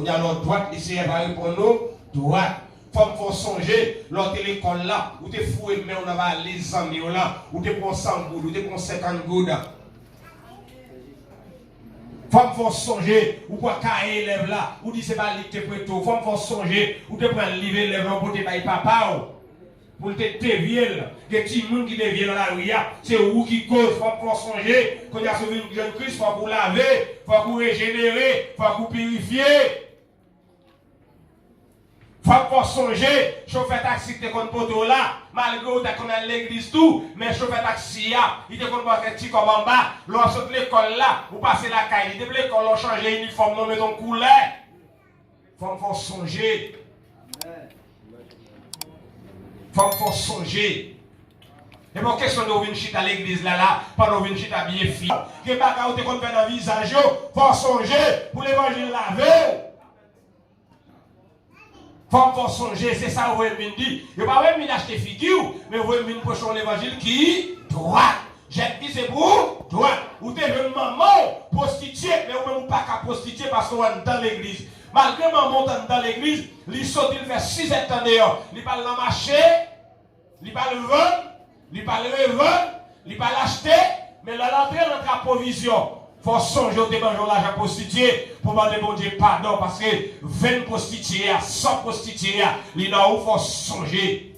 On a notre droite, ici, elle va répondre nous, droite. Faut songer, l'autre l'école là, où t'es foué, mais on va les amis là, où t'es pour 100 gouttes, où t'es pour 50 gouttes. Faut songer, ou pour cahier élève là, ou dit c'est pas l'île t'es prêt tout. Faut songer, ou te prendre livre élève là pour te bailler papa. Pour te dévier, des petits gens qui déviennent dans la rue, c'est où qui cause, faut songer, quand il y a sauvé une jeune Christ, faut vous laver, faut vous régénérer, faut vous purifier. Faut songer, chauffeur taxi te kon poto là, malgré ou ta kon à l'église tout, mais chauffeur taxi il te kon pas petit comme en bas, l'on saute l'école là, ou passer la caille, depuis l'école on change uniforme, non mais ton couleur. Faut songer. Faut songer. Et pour question de venir chita à l'église là, pendant venir chita bien fille, que pas quand te kon faire dans visage, faut songer pour l'évangile laver. Faut songer, c'est ça où vous dit. Vous ne pouvez pas venir acheter figure, mais vous venir prêcher l'évangile qui droit. J'ai dit c'est pour droit. Vous êtes une maman prostituée, mais vous ne pouvez pas prostituer parce que vous êtes dans l'église. Malgré maman dans l'église, il saute, il fait 6 ans dehors. Il parle le marché, il parle le vendre, il parle le revendre, il parle l'acheter, mais l'entrée dans la provision. Faut songer au débanjon l'argent prostitué pour demander bon Dieu pardon parce que 20 prostituées, 100 prostituées, il faut songer.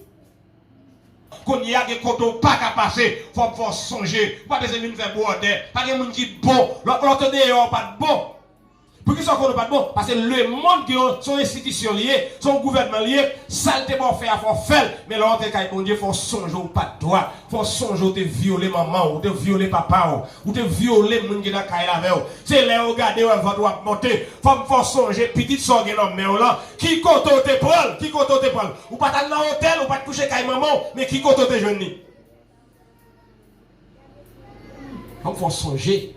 Quand il y a des côtés pas qu'à passer, faut songer. Pas besoin de faire border, pas de monde qui bon, l'autre dehors pas de bon. Pour qui ça qu'on pas de bon? Parce que le monde qui sont institutions liées, son gouvernement lié, saleté bon faire, faut faire. Mais l'autre cas, bon Dieu, faut songer ou pas de droit. Faut songer de violer maman, ou de violer papa, ou de violer moun qui dans caille la veille. C'est là où regarder votre doigt monter. Faut songer petite sorgue dans mais là, qui côté te prend, qui côté te prend. Ou pas dans l'hôtel, ou pas toucher caille maman, mais qui côté te jeune. Faut songer.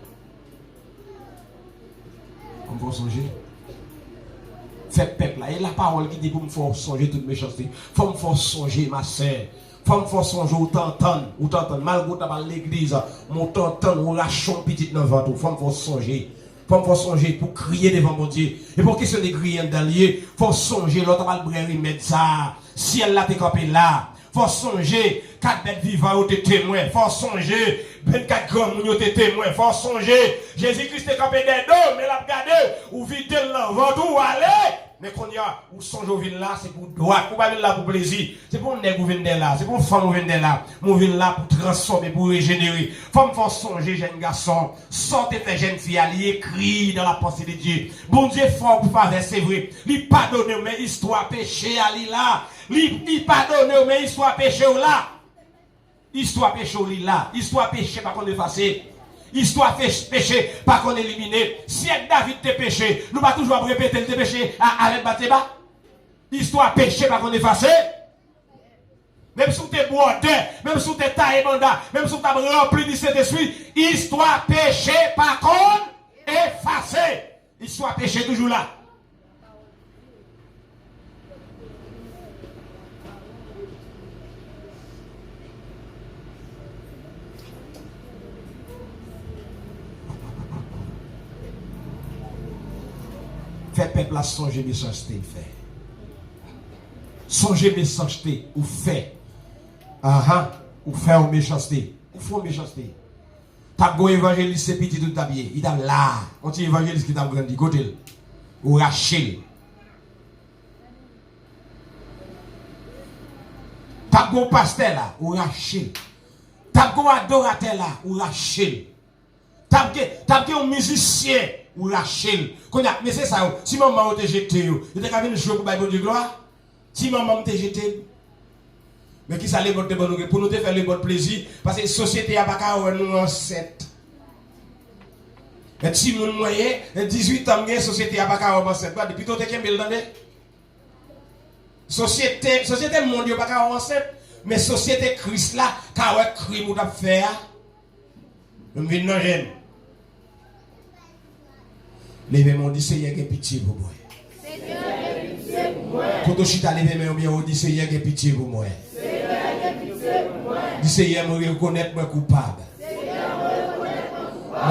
On va songer. Fait peuple là, et la parole qui dit pour me faire songer toute méchanceté. Faut me faire songer, ma sœur. Faut me faire songer ou t'entendre. Malgré ta l'église, mon t'entendre, ou lâchons petit dans le ventre. Faut me faire songer. Faut me faire songer pour crier devant mon Dieu. Et pour question de crier dans lieu, faut songer, l'autre va le brûler, mettre ça. Si elle l'a te campé là. Faut songer, 4 bêtes vivantes au témoins. Faut songer, 24 grands moun au témoins. Faut songer, Jésus-Christ est campé des deux, mais l'a regardé, ou vite là, ou aller. Mais qu'on y a, ou songe au vin là, c'est pour droit, ou pas là pour plaisir. C'est pour nèg ou vin là, c'est pour femme ou vin là. Mon vin là pour transformer, pour régénérer. Faut me songer, jeune garçon, sortez tes jeunes filles, alliées, crie dans la pensée de Dieu. Bon Dieu fort pour faire, c'est vrai. Il pardonne, mais histoire péché, ali là. Il pardonne, mais histoire péché là. Histoire péché là. Histoire péché pas qu'on effacer. Histoire péché pas qu'on éliminer. Si David te péché, nous pas toujours répéter le péché à Bathsheba. Histoire péché pas qu'on effacer. Même si tu es boité, même si tu es taillé mandat, même si tu as rempli du Saint-Esprit, histoire péché pas qu'on effacer. Histoire péché toujours là. Fait peuple à songer méchanceté, fait. Songer méchanceté, ou fait. Ou fait ou méchanceté. Ou fait méchanceté. T'as go évangéliste, c'est petit tout habillé. Il t'a là. On dit évangéliste qui t'a grandi, côté. Ou Rachel. T'as go pasteur là, ou Rachel. T'as go adorateur là, ou Rachel. T'as go un musicien. Ou Rachel. Mais c'est ça. Si maman t'a jeté, il t'a venu jouer pour Bible de gloire. Si maman t'a jeté. Mais qui ça les bonnes pour nous faire le bon plaisir. Parce que la société n'a pas qu'à nous en 7. Et si mon moyen, 18 ans, la société n'a pas qu'à nous en 7. Depuis tout, tu es bien dans les société mondiale n'a pas qu'à nous en 7. Mais société Christ là, quand on a crime ou t'a fait, nous venons dans jeune. Levez mon dit Seigneur qui pitié pour moi. Seigneur qui pitié pour moi. Quand je suis allé lever mon bien, on dit Seigneur qui pitié pour moi. Seigneur qui pitié pour moi. Dit Seigneur me reconnaître moi coupable. Seigneur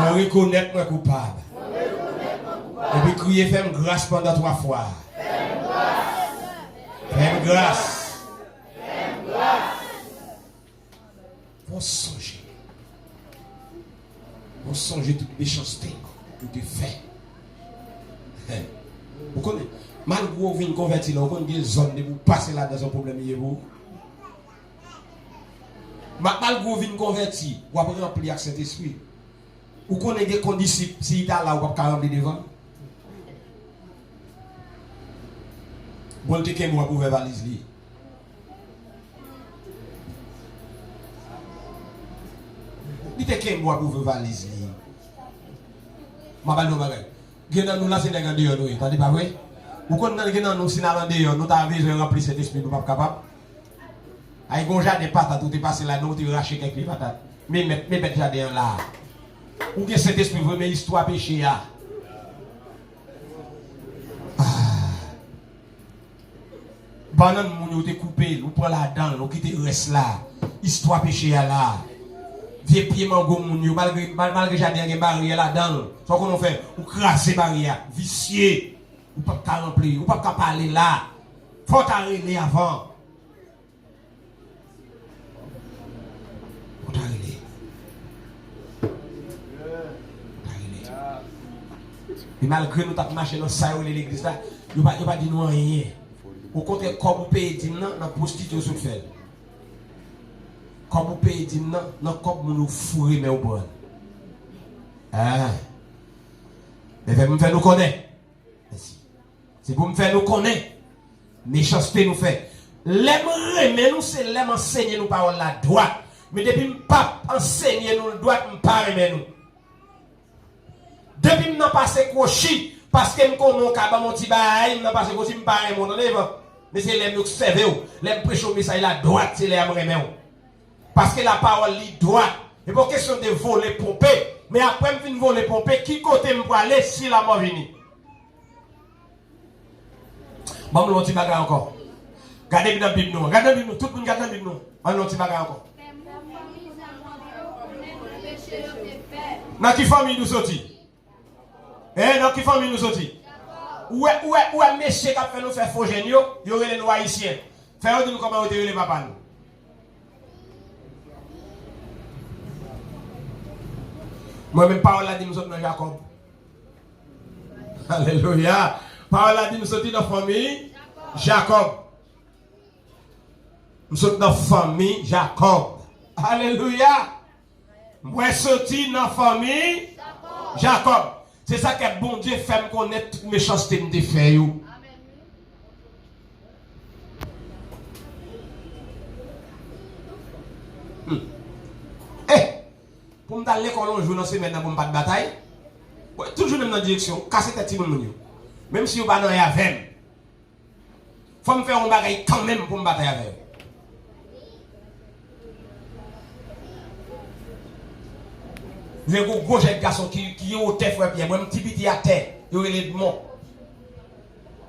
me reconnaître moi coupable. Me reconnaître moi coupable. Et puis crier, fais-moi grâce pendant 3 fois. Fais-moi grâce. Pour songer. Pour songer toute méchanceté que tu fais. Vous connaissez, malgré que vous venez convertir, vous connaissez des zones de vous passer là dans un problème. Malgré que vous venez convertir, vous avez rempli avec cet esprit. Vous connaissez des conditions, si il est là, vous pouvez remplir devant. Bon, tu es moi pour faire valise. Il était moi pour faire valise. Je vais vous dire. Nous là c'est des gars dehors, vous pas vrai? Vous connaissez nous si nous allons dehors, nous avons besoin de remplir cet esprit, nous ne sommes pas capables. Avec un jardin de patates, tout est passé là, nous avons raché quelques patates. Mais mettre jardin là. Ou bien cet esprit vraiment histoire péché là. Banane moun yo te coupé, nous prenons la dent, nous quitter reste là. Histoire péché là. Vieux pied mango moun yo malgré jardin gen barrière là-dedans. Soit qu'on fait ou crasser barrière, vicier. Ou pas ka remplir, ou pas ka parler là. Faut t'arrêter avant. Faut t'arrêter. Et malgré nous t'a marché dans ça l'église là, il pas dit nous rien. Au contraire, comme vous payez dîme dans la prostitution sur le fait. Comme vous payez dîme dans comme nous fourrer mais au bon. Ah. Mais vous me faire nous connaître. C'est pour me faire nous connaître. Méchanceté nous fait. L'aimerait, mais nous c'est l'aime enseigner nous parole la droite. Mais depuis que pas enseigner nous droite, me parle mais nous. Depuis que je passe crochi, parce que je connais mon cabane, mon petit bail, je passe crochi, je parle mon élève. Mais c'est l'aime nous servent, l'aime prêcher au message la droite, c'est l'aime remet. Parce que la parole est droite. Et pour question de voler pompé, mais après je viens voler pompé, qui côté me pour aller si la mort vient? Bon, l'on petit bagarre encore. Gardez dans la Bible, nous. Regardez la Bible, tout le monde garde dans la Bible, nous. On l'on petit bagarre encore. Dans quelle famille nous sortis? Dans quelle famille nous sortis? Où est monsieur qui a fait nous faire faux géniaux? Il y aurait les noirs haïtiens. Fais-nous dire comment vous avez les papas nous. Moi-même, parole a dit, nous sommes dans Jacob. Alléluia. Parole a dit, nous sommes dans la famille Jacob. Nous sommes dans la famille Jacob. Alléluia. Moi, sorti dans la famille Jacob. C'est ça que bon Dieu fait me connaître toute méchanceté de faire. Pour me aller l'école, on joue dans la semaine pour pas de bataille. Toujours dans la direction, casser tête de monde. Même si vous pas dans la veine. Il faut me faire un bagage quand même pour me batailler avec. Vous avez un gros jeune garçon qui est au terre, moi, un petit petit à terre, il y a les démons.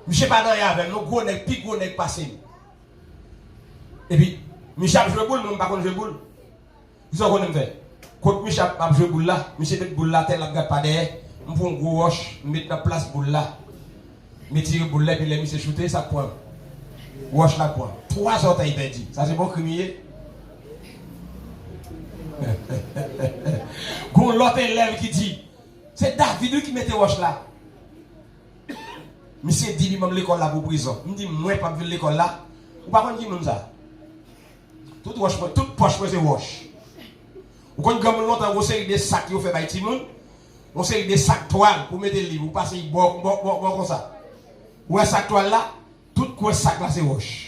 Je ne sais pas dans la veine, nous gros nèg, puis gros nèg passé. Et puis, Michel joue boule, nous pas qu'on joue boule. Vous savez qu'on fait? Quand Michel a joué boule là, Michel met boule là, tel la garde pas derrière, on prend un gros roche, mettre dans place boule là. Mais tirer boule là, puis les Michel shooter, ça point. Roche là point. 3 heures il perdu. Ça c'est bon crimier. Quand l'autre élève qui dit, c'est David qui mette roche là. Monsieur dit lui-même l'école là pour prison. Il me dit, moi pas venir l'école là. Ou pas qu'on dit nous ça. Toute poche c'est roche. Ou quand comme longtemps on série des sacs qui fait by Timon, on série des sacs toile pour mettre le livre, vous passez bon comme ça. Ou un sac toile là, tout quoi sac là c'est roche.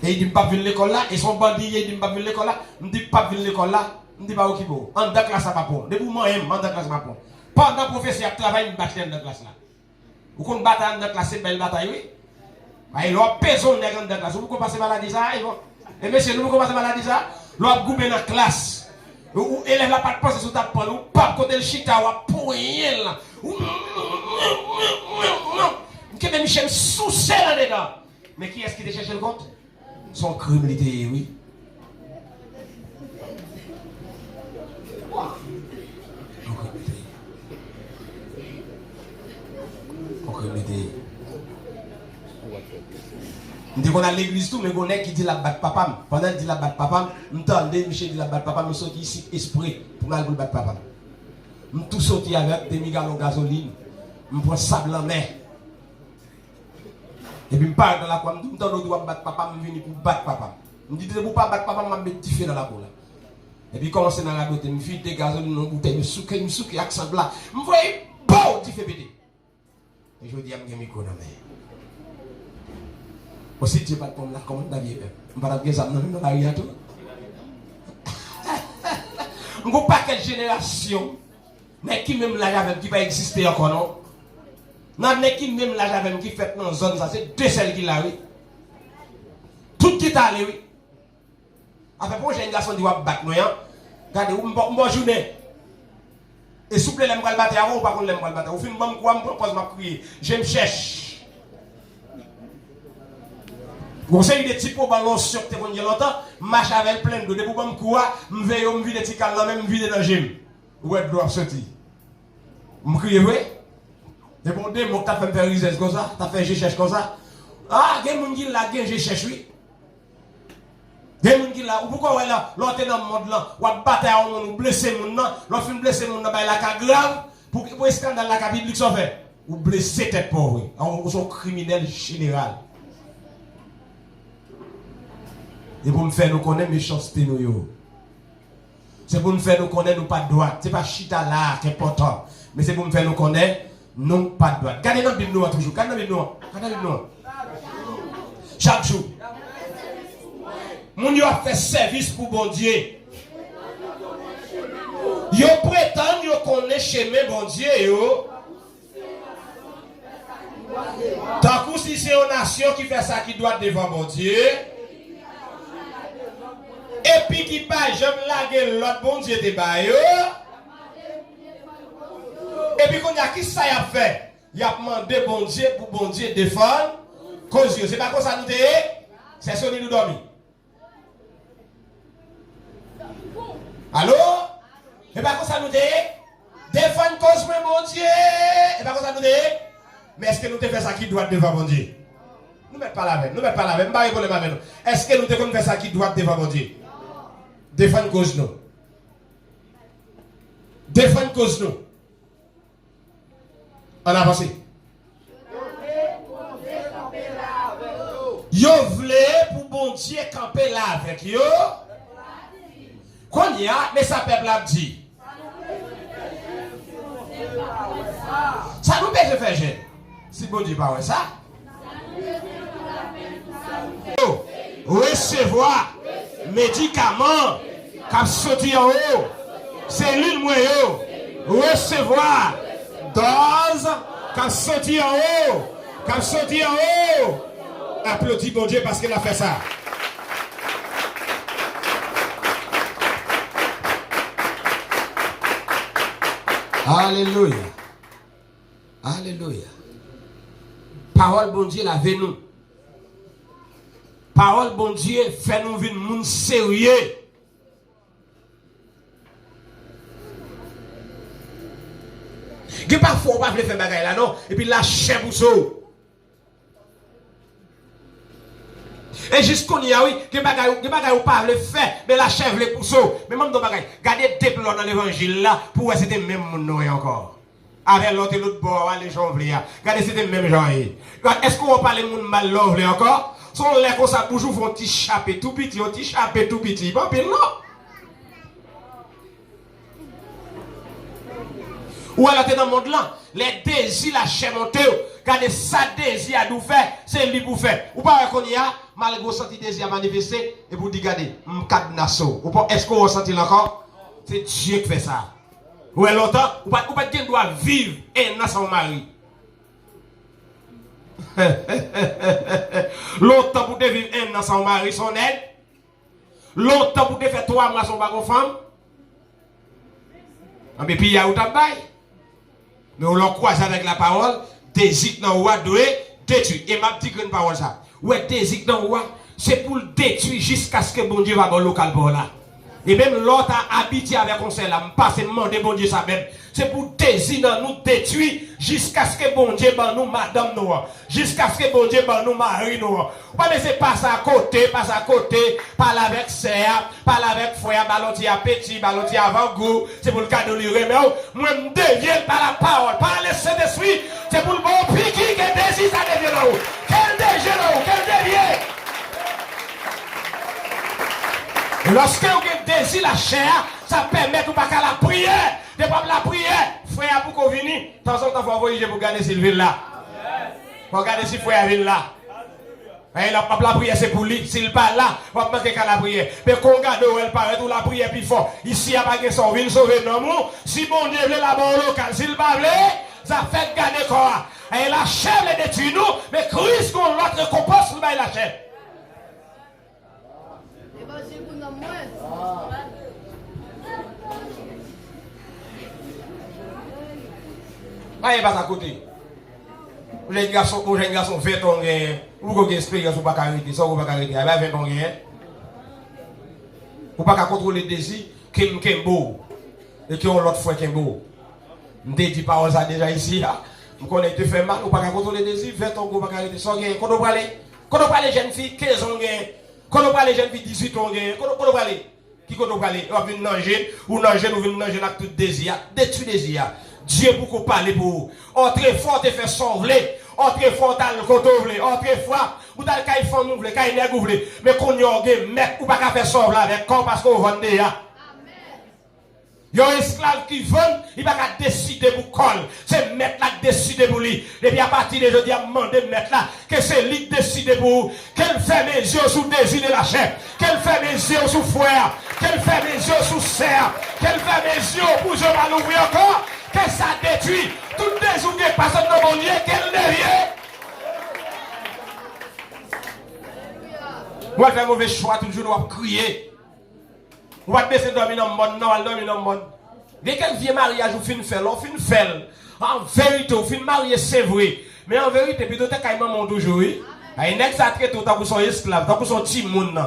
Et il dit pas venir l'école là et son bandit il dit pas venir l'école là, me dit pas venir l'école là, me dit pas qui bon. En dans classe ça pas bon. Depuis moi en dans classe pas bon. Pendant professeur travaille une bataille dans classe là. Vous connaissez bataille dans classe c'est belle bataille oui. Bah il a besoin de dans classe. Vous comprenez maladie ça et monsieur nous comprenez maladie ça. L'on goubé dans classe. Ou élève la pas de penser sur ta panne ou pas côté le chita ou poigner là. Que des Michel sous là dedans. Mais qui est-ce qui te cherche le compte? Son criminalité, oui. Je qu'on a l'église tout, mais on est qui dit la batte papa. Pendant qu'il dit la batte papa, je m'entends Michel dit la batte papa, je sorti ici esprit pour aller battre papa. Je tout sorti avec des gallons de gasoline, je prends sable en mer. Et puis je parle dans la cour, je me dis que battre papa, je viens pour battre papa. Je me dis que pour pas battre papa, je me mets petit feu dans la cour. Et puis commencer dans la botte, je me file des gasoline dans la bouteille, je me souque, accent là. Je me vois, bon, tu fais péter. Et je dis à mes micro dans la main. Aussi, tu n'as pas de pommes là, comment tu as vu? Je ne vais pas te dire ça dans la rue. Je ne sais pas quelle génération, mais qui même là avec qui va exister encore, non? Non, mais qui même là avec qui fait dans la zone, ça c'est deux celles qui là, oui. Tout qui est allé, oui. Après, pour j'ai un garçon qui va battre, non? Regardez, bonne journée. Et s'il vous plaît, l'aime battre avant ou pas qu'on l'aime battre? Au fin de quoi, je me propose ma crier. Je me cherche. Vous savez, des petits pots ballons sur le terrain, il y a longtemps, marche avec plein de début, je cours, je vais me vider des petits calmes, même me vider dans le gym. Où est-ce que je dois sortir? Je me crie, oui. Et bon, dès que tu as fait faire risée comme ça, tu as fait je cherche comme ça. Ah, il y a des gens qui là, je cherche, oui. Il y a des gens qui là, pourquoi ouais là, l'autre est dans le monde là, ou à battre à un monde, ou blesser un monde, l'autre fait blesser un monde, il y a la cas grave, pour un scandale la cas public, ça fait. Ou blesser tête pauvre, oui. On est un criminel général. Et pour me faire nous connaître méchanceté nous. C'est pour nous faire nous connaître nous pas de droite. C'est pas chita là qui est important. Mais c'est pour me faire nous connaître nous pas de droite. Regardez dans la Bible nous toujours. Regardez dans la Bible nous. Regardez dans la Bible nous. Chaque jour. Mon yo a fait service pour bon Dieu. Yo prétend yo connaît chemin bon Dieu yo. Tant que si c'est une nation qui fait ça qui doit devant bon Dieu. Et puis qui pas j'aime laguer l'autre bon Dieu de bayo. Et puis qu'on y a qui ça y a fait? Il a demandé bon Dieu pour bon Dieu défendre cause c'est pas comme ça nous dit c'est ce nous dormi. Allô? Et pas comme ça nous dit défendre cause mon Dieu. Et pas comme ça nous dit mais est-ce que nous te fait ça qui doit devant bon Dieu? Nous mettons pas la même, nous mettons pas la même, pas problème avec nous. Est-ce que nous te fait ça qui doit devant bon Dieu? Défendre cause nous. Défendre cause nous. On a avancé. Yo vle pour bon Dieu camper là avec yo. Qu'on y a, mais ça peuple a dit. Ça nous peut faire gêne. Si bon Dieu pas ouais ça. Recevoir médicaments qui sorti en haut, cellule moyo, recevoir dose qui sorti en haut, qui sorti en haut. Applaudis bon Dieu parce qu'il a fait ça. Alléluia. Alléluia. Parole bon Dieu la nous. Parole bon Dieu fait nous vivre monde sérieux. Que parfois on va faire bagaille là non et puis lâcher pour ça. Et jusqu'on y a oui, que bagaille ou pas le faire mais lâcher les pour ça. Mais même dans bagaille, gardez des plans dans l'évangile là pour c'était même monde encore. Avec l'autre bord les gens veulent. Regardez c'était même gens. Est-ce qu'on va parler monde mal l'ouvre encore? Son lait comme ça, toujours font petit chapé tout petit, un petit chapé tout petit. Pas pire, non? Ou alors, dans le monde là, les désirs, la chair montée, quand ça désir à nous faire, c'est lui pour faire. Ou pas qu'on y a, malgré senti désir à manifester, et vous dites, regardez, m'kadnasso. Ou pas, est-ce qu'on ressent encore? C'est Dieu qui fait ça. Ou longtemps, ou pas qu'il doit vivre et n'a son mari. Longtemps pour te vivre un dans son mari, son aide. Longtemps pour te faire 3 mois son bagon femme. Mais puis il y a où t'as bail. Mais on l'a croise avec la parole. Désir dans roi doit détruire. Et m'a dit une parole ça. Ouais, désir dans roi, c'est pour le détruire jusqu'à ce que bon Dieu va bon local pour là. Et même l'autre a habité avec conseil là, pas seulement de bon Dieu ça même. C'est pour désir nous détruire jusqu'à ce que bon Dieu ban nous madame nous. Jusqu'à ce que bon Dieu ban nous mari nous. Pas laisser passer à côté, parler avec sœur, parler avec frère, ballonti à petit, ballonti avant goût, c'est pour le cadeau lui remettre. Moi me deviens par la parole, par le Saint-Esprit, c'est pour le bon piqué qui désire ça devient là. Quel désir là, quel devient. Lorsque vous désirez la chair, ça permet de ne pas la prière. De ne pas la prière. Frère, pour qu'on vienne, de temps en temps, il faut envoyer pour regarder s'il vient là. Pour regarder si frère vient là. Et la prière, c'est pour lui. S'il parle là, il va manquer qu'à la prière. Mais quand on regarde où elle paraît, où la prière plus fort. Ici, il n'y a pas de son vient sauver non. Si bon Dieu veut là-bas au local, s'il parle, ça fait garder quoi. Et la chair les détruit nous, mais Christ, qu'on l'autre récompense, il va la chair. Allez, passe à côté. Vous avez un garçon 20 ans, vous avez une expérience, vous n'avez pas arrêter, ça vous n'avez pas arrêter. Il y a 20 ans, vous n'avez pas contrôler le désir, qui est beau, et qui ont l'autre fois qui est beau. Je dis pas ça déjà ici, vous connaissez, te fait mal, vous n'avez pas contrôler le désir, 20 ans, vous n'avez pas arrêter. Quand on parle de jeunes filles, 15 ans, quand on parle de jeunes filles, 18 ans, quand on parle qui qu'on doit parler, on vient nager, ou nager, nous venons nager avec tout désir, détruit désir. Dieu pour qu'on parle pour vous. Entrez fort et fait sauver. Entrez fort dans le côté ouvlé. Entrez fort, vous avez qu'à y faire ouvler, qu'à y négouler. Mais qu'on y a un mec, ou pas qu'à faire sauver avec quand parce qu'on vend déjà. Il y a un esclave qui vend, il va qu'à décider pour colle. C'est mettre là qui décide pour lui. Et puis à partir de jeudi, à demander mettre là, que c'est lui qui décide pour vous. Qu'elle fait mes yeux sous désir de la chair. Qu'elle fait mes yeux sous frère. Qu'elle fait mes yeux sous serre. Qu'elle fait mes yeux pour je vais l'ouvrir encore. Que ça détruit. Tout désouvre personne de mon Dieu. Qu'elle devient. Moi, je fais mauvais choix, toujours, je dois crier. On va baisser dormir dans le monde, non, on va dormir dans le monde. Dès qu'un vieux mariage, on finit faire, on finit faire. En vérité, on finit marier, c'est vrai. Mais en vérité, puis d'autres cas, ils m'ont aujourd'hui. Il n'est pas traité tant que son esclave, tant que son petit monde,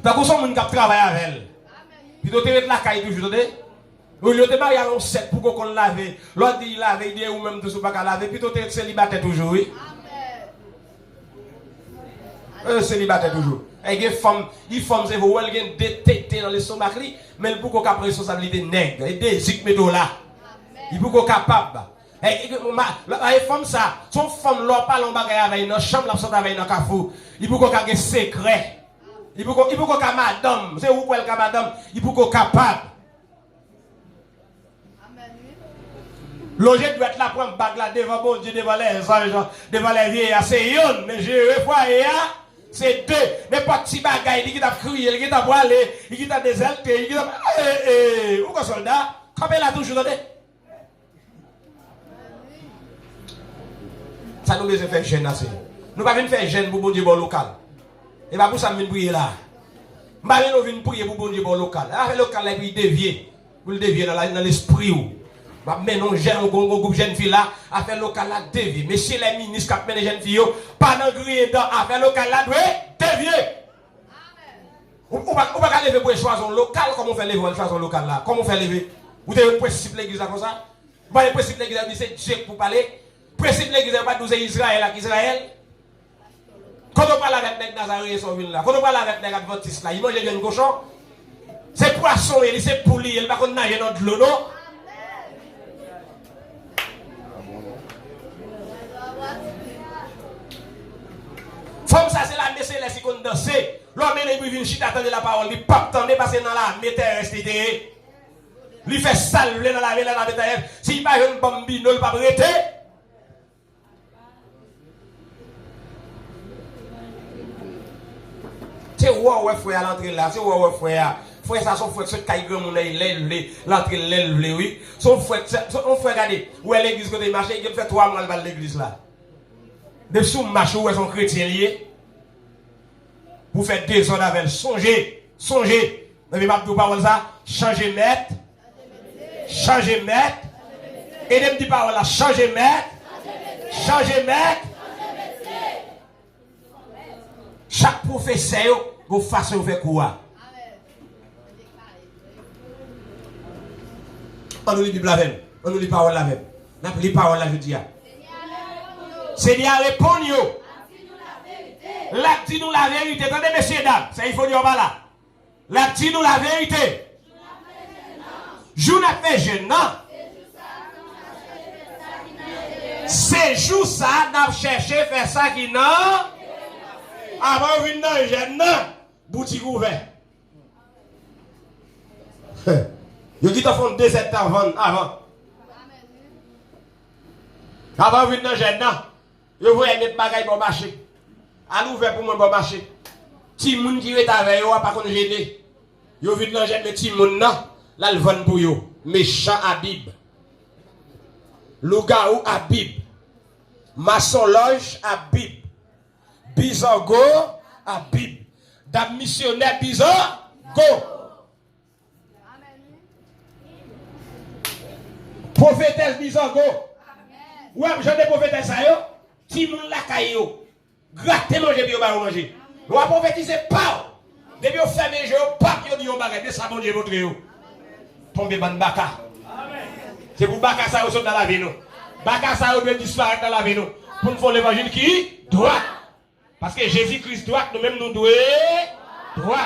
tant que son monde qui travaille avec elle. Puis d'autres, ils la caille toujours, ou il était marié à un 7 pour qu'on lave. L'autre dit, il lave, il dit, ou même de ce pas laver. Puis d'autres, célibataire toujours, oui. Célibataire toujours. Et les femmes, c'est vous, elles ont des tétés dans les stomacs, mais il faut qu'on ait la responsabilité nègre. Et des zik là. Il faut qu'on soit capable. Et les femmes, ça, son femme, leur parle en bagaille avec une chambre, la sorte avec un cafou. Il faut qu'on ait des secrets. Il faut qu'on ait madame. C'est où qu'elle est madame? Il faut qu'on soit capable. L'objet doit être là pour un bague là devant bon Dieu, devant les anges, devant les vieilles. C'est une, mais je vois, c'est deux. Mais pas de petits bagailles, il a crié, il a voilé, il a déserté, il a. Où est soldat? Comme elle a toujours donné. Ça nous besoin faire jeune assez. Nous ne pouvons pas faire jeune pour bon Dieu bon local. Et pas pour ça, nous venons prier là. Nous ne venons pas prier pour bon Dieu bon local. Avec le local, il dévier. Vous le dévier dans l'esprit. Mais non, j'ai un groupe de jeunes filles là, à faire local là, dévier. Mais si les ministres qui appellent les jeunes filles, pas dans le grille dans, à faire local là, dévier. On va pas lever pour choisir local, comment on fait lever pour choisir local là? Comment on fait lever? Vous avez un principe de l'église comme ça? Vous avez un principe de l'église, c'est Dieu pour parler. Le principe de l'église, c'est pas de nous Israël avec Israël. Quand on parle avec les Nazaré et son ville là, quand on parle avec les Adventistes là, ils mangent des cochons. C'est poisson, c'est poulet, il va qu'on nage dans de l'eau, non? Comme ça, c'est la messe, c'est qu'on danse. L'homme est venu chita attendre la parole, il pas attendre passer dans la méterrestre. Il fait sale dans la méterrestre. S'il n'y a pas une bambino, il ne va pas arrêter. C'est où ouais frère à l'entrée là, c'est où ouais frère. Frère ça son frère ce caille grand mon l'entrée l'élève oui. Son frère regardez, où est l'église côté marché, il fait 3 mois dans l'église là. De sous marché où est son chrétien lié. Vous faites des ordres avec songez. Mais pas de parole ça, changer maître. Changer maître. Et de me dire parole là, changer maître. Changer maître. Chaque professeur, vous façon faire quoi? On nous lit Bible la même. On nous lit parole la même. On nous lit parole la jeudi. Seigneur répond yo. La dit nous la vérité. Attendez messieurs dames, ça il faut dire là. La dit nous la vérité. Jour n'a fait jeune, non? C'est jour ça n'a cherché faire ça qui non. Avant de venir jeune, boutique ouvert. Yo qui t'en font 2 7 avant. Avant de venir jeune, yo voyez mettre bagaille bon marché. À l'ouvert pour moi bon marché. Ti moun qui est avec yo pas qu'on gêner. Yo venir jeune le ti moun nan. Là, le vend pour yo. Méchant Habib. Lougaou Habib. Maçon Loge Habib. Bizango Habib. Dame missionnaire Bizango. Prophétesse Bizango. Ouais, j'en ai prophétesse ça yo. Ti moun la kayo. Gratte manger bio ba manger. On va prophétiser pas. Depuis on ferme les yeux, pas yo di on bagay, de ça bon Dieu votre yo. Tomber ban baka. C'est pour baka ça aussi dans la vie nous. Baka ça doit disparaître dans la vie nous. Pour nous faire l'évangile qui droit. Parce que Jésus-Christ droit, nous mêmes nous doit droit.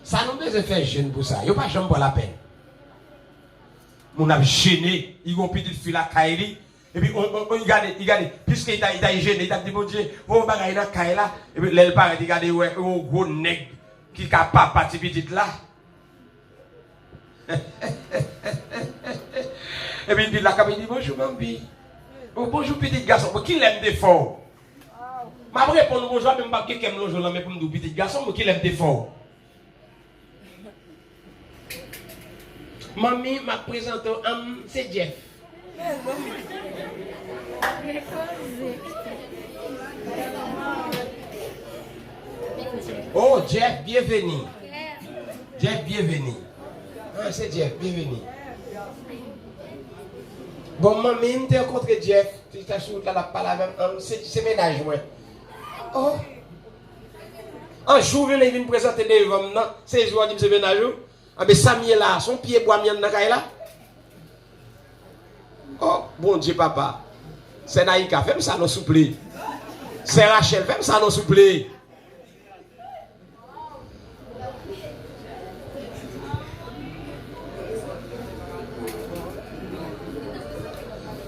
Ça nous besoin faire jeune pour ça. Yo pas jamais pour la peine. On a gêné, ils ont petit fil à Kaili. Et puis on regarde, puisqu'il t'a gêné, il a dit bon Dieu, on va regarder dans Kaila. Et puis l'elle parle, regardez, ouais, un gros nègre qui est capable de partir petit là. Et puis il dit là, il dit bonjour, mambi. Bonjour, petit garçon. Qui l'aime des forts? Ma réponse bonjour, même pas quelqu'un me l'a mais pour me dire petit garçon, qui l'aime des forts? Mamie m'a présenté, c'est Jeff. Oh, Jeff, bienvenue. Jeff, bienvenue. Ah, c'est Jeff, bienvenue. Bon, mamie, je t'ai rencontré Jeff. Tu t'as sur la parole avec c'est ménage, ouais. Oh. Un jour, il vient me présenter des hommes, non? C'est jour, il dit c'est ménage. Ah, mais Samuel là, son pied boit mien dans la là. Oh, bon Dieu, papa. C'est Naïka, fais ça, non souple. C'est Rachel, fais ça, non souple.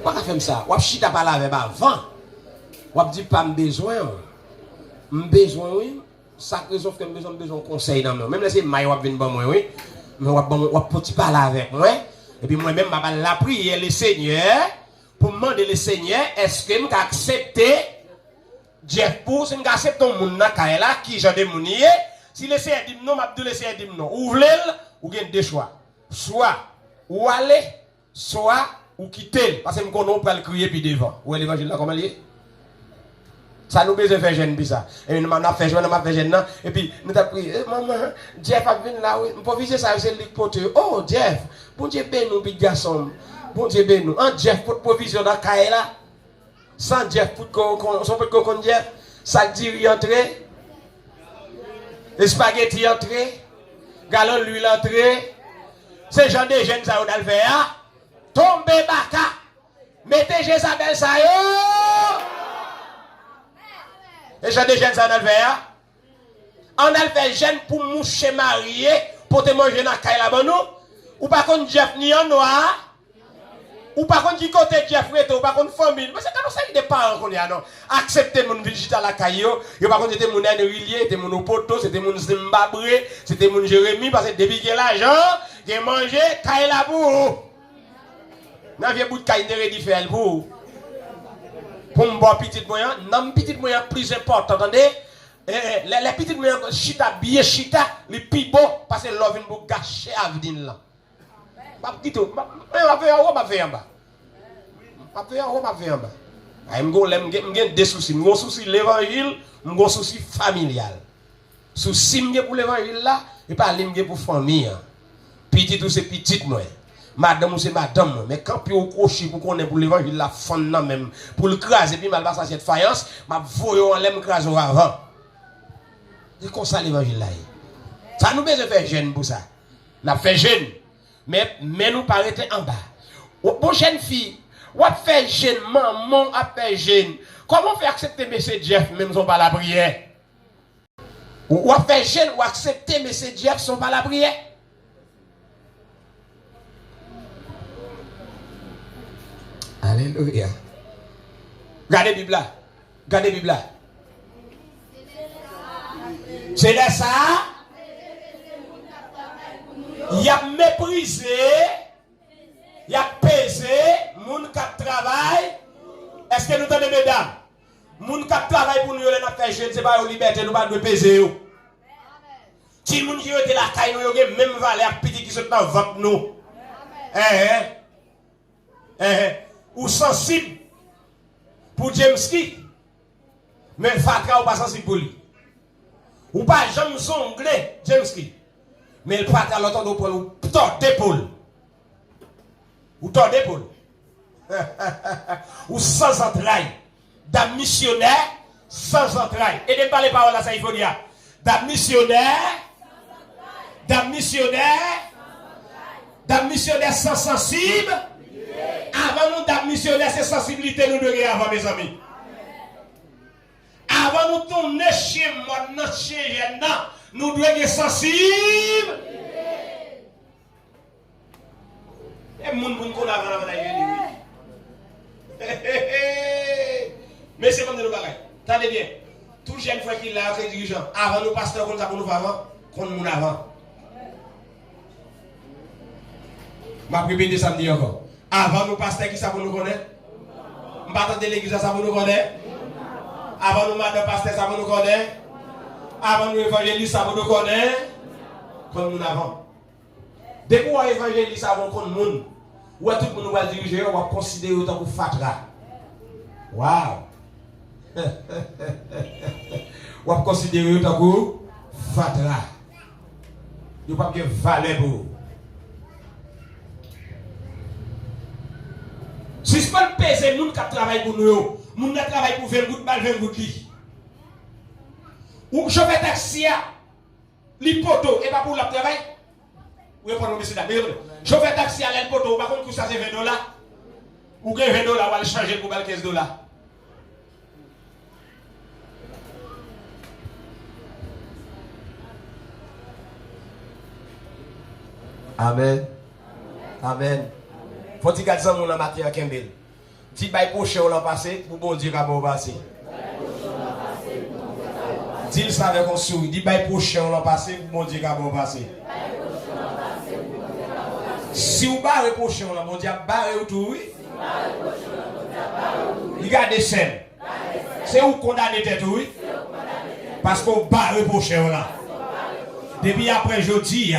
Pourquoi fait ça? Ou chita pas avec avant. Ou dit pas besoin. Besoin, oui. Ça raison que besoin de conseil dans moi. Même là c'est maille ou venir bon moi, oui. Mais ou petit parler avec moi. Et puis moi-même, je la prière le Seigneur pour demander le Seigneur, est-ce que je accepte Jeff pour si je accepte ton monde là qui j'en ai mounier. Si le Seigneur dit non, je vais le Seigneur dit non. Ouvrez-le, ou gagne deux choix. Soit ou aller, soit ou quitter. Parce que je connais pas le crier puis devant. Où est l'évangile là, comment il est? Ça nous besoin faire jeune, ça. Et nous avons fait jeune, et puis nous avons pris, maman, Jeff a venu là, pour viser ça, c'est le pote. Oh, Jeff, bon Dieu, ben nous, petit garçon. Bon Dieu, ben nous. Un Jeff pour provision dans la là. Sans Jeff pour son petit cocon Jeff. Ça dit entrer. Les spaghettis entrer. Galon l'huile entrer. C'est genre de jeunes, ça, on a le faire. Tombez baka. Mettez Jézabel, ça, yo. Et j'ai des jeunes en Alvéa. En Alvéa, jeunes pour moucher marié, pour te manger dans la caille là-bas, ou par contre Jeff ni en noir, ou par contre du côté Jeff ou par contre famille. Mais c'est quand on sait des parents qu'on y a, non. Accepter mon visite à la caille, et par contre c'était mon Henrilier, c'était mon Opoto, c'était mon Zimbabwe, c'était mon Jérémy, parce que depuis qu'il y a l'argent, il a mangé caille là-bas. N'a vieux bout de caille de faire pour. Pour me boire petit moyen, non petit moyen plus important, attendez. Les petites moyens chita bien chita, les plus beaux parce que l'on vient pour gâcher avenir là. Pas petit tout, ma faire en haut, ma faire en bas. Ma faire en haut, ma faire en bas. J'ai des soucis, j'ai souci l'évangile, j'ai souci familial. Souci pour l'évangile là, et pas pour famille. Petit tout c'est petit moyen. Madame, c'est madame. Mais quand puis au crochet pour qu'on ait pour l'évangile, la femme non même. Pour le craser, puis mal passer cette faïence, ma voyons en l'aime craser avant. C'est comme ça l'évangile là. Ça nous besoin de faire jeune pour ça. Nous fait jeune. Mais nous paraît en bas. Aux jeunes filles, ou à faire jeune, maman à faire jeune. Comment faire accepter M. Jeff, même si on pas la prière? Ou à faire jeune, ou accepter M. Jeff, si on pas la prière? Alléluia. Regardez la Bible là. Regardez la Bible là. C'est là ça. Il a méprisé. Il a pesé. Moun qui travaille. Est-ce que nous entendons, mesdames? Moun qui travaille pour nous, nous fait jeune, c'est pas une liberté, nous pas de peser. Si moun qui était la caille, nous avons même valeur petit qui sont dans ventre nous. Ou sensible pour James Key. Mais Fatra ou pas sensible pour lui. Ou pas jamais zonglé James Key. Mais le Fatra l'entend pour nous tord d'épaule. Ou tord d'épaule. Ou sans entrailles. D'un missionnaire sans entrailles. Et ne parlez pas là, ça il faut dire. D'un missionnaire sans sensible. Avant nous d'un missionnaire, c'est sensibilité nous devons avoir, mes amis. Avant nous tourner chez moi, nous devons être sensibles. Et moun qu'on a vraiment mais c'est comme de nous bagailles. Attendez bien. Tout jeune frère qui l'a fait dirigeant. Avant nous pasteurs comme ça pour nous avant, qu'on nous avant. Ma répéter samedi encore. Avant nous pasteurs qui ça pour nous connaître. M'attendre de l'église ça pour nous connaître. Avant nous madame pasteur ça pour nous connaître. Avant nous évangélistes ça pour nous connaître. Comme nous avant. Dès qu'on évangéliste ça pour qu'on monde. Ou tout le monde va diriger, on va considérer autant que Fatra. Waouh! On va considérer autant que Fatra. Il n'y a pas de valeur pour. Si ce n'est pas le peser, nous qui travaillons pour nous, nous qui travaillons pour 20 gouttes, 20 gouttes. Ou je fais taxi à l'hypoto et pas pour le travail. Oui, je fais taxi à l'hypoto, par contre, ça c'est $20. Ou que $20, on va le changer pour $15. Amen. Amen. Faut-il garder ça dans la matière à Kembel. Si bail prochain on l'a passé, pour bon Dieu va bon passer. Dis ça avec un sourire. Dis bail prochain on l'a passé, pour bon Dieu va bon passer. Si vous barrez prochain on l'a bon Dieu barré autour, oui. Regardez scène. C'est où condamner tête, oui. Parce qu'on barre prochain on l'a. Depuis après jeudi,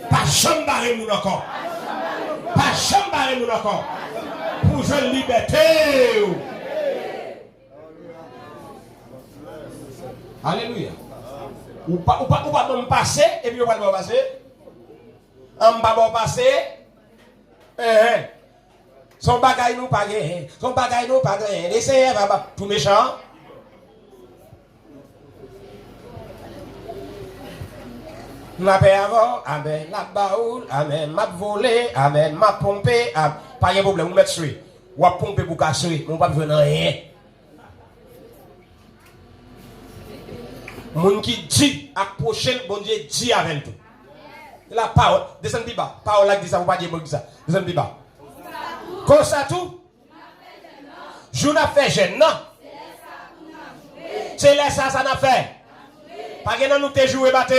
pas jamais barré mon encore. Pas jamais barré mon encore. Pour une liberté. Alléluia. Ou pas me passer et puis on va me passer. On va me passer. Son bagay nous pas gagné. Son bagay nous pas gagné. Laissez tout méchant. Ma paix avant, amen, la baoule, amen, m'a volé, amen, m'a pompé, pas de problème, vous mettez sur. Ou à pomper pour casser, mon pas besoin de rien. Moun qui dit, à prochaine, bon Dieu dit avec tout. La parole, descend plus bas. Parole là dit ça, vous pas dire moi ça. Descend plus bas. Comme ça tout. Je n'ai fait jeune, non? C'est là ça n'a fait. Pas que nous te joué matin.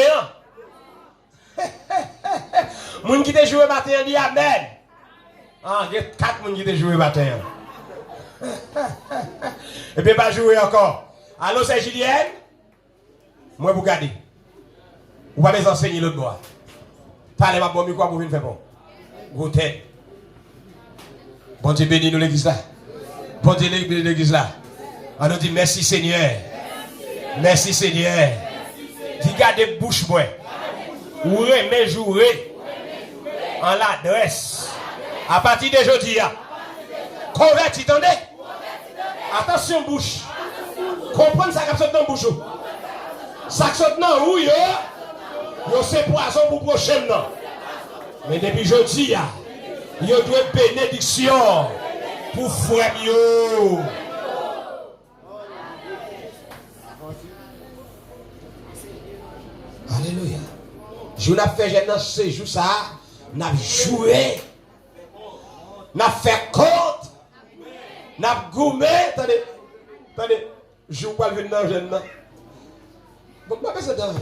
Moun qui te joué matin dit amen. Ah, il y a 4 moun qui te joué matin. Et puis pas jouer encore. Allô, c'est Julienne? Moi vous gardez. Vous pas les enseigner l'autre bois. Parlez ma bon micro pour venir faire bon. Vous tête. Bon Dieu bénis nous l'église là. Bon Dieu bénis l'église là. On nous dit merci Seigneur. Merci Seigneur. Dis gardez bouche moi. Ouvrez mes jouer. En l'adresse. À partir de jeudi. Converti, attendez. Attention, bouche. Comprenez ça qui saute dans la bouche. Ça qui saute dans la rouille. C'est poison pour le prochain. Mais depuis jeudi, il y a une bénédiction pour frère. Alléluia. Je n'ai fait jamais dans ce jour ça. N'a joué. N'a fait compte. N'a gourmé. Attendez. Attendez. Je ne vais pas venir dans le jeune. Bon, pas ça dans.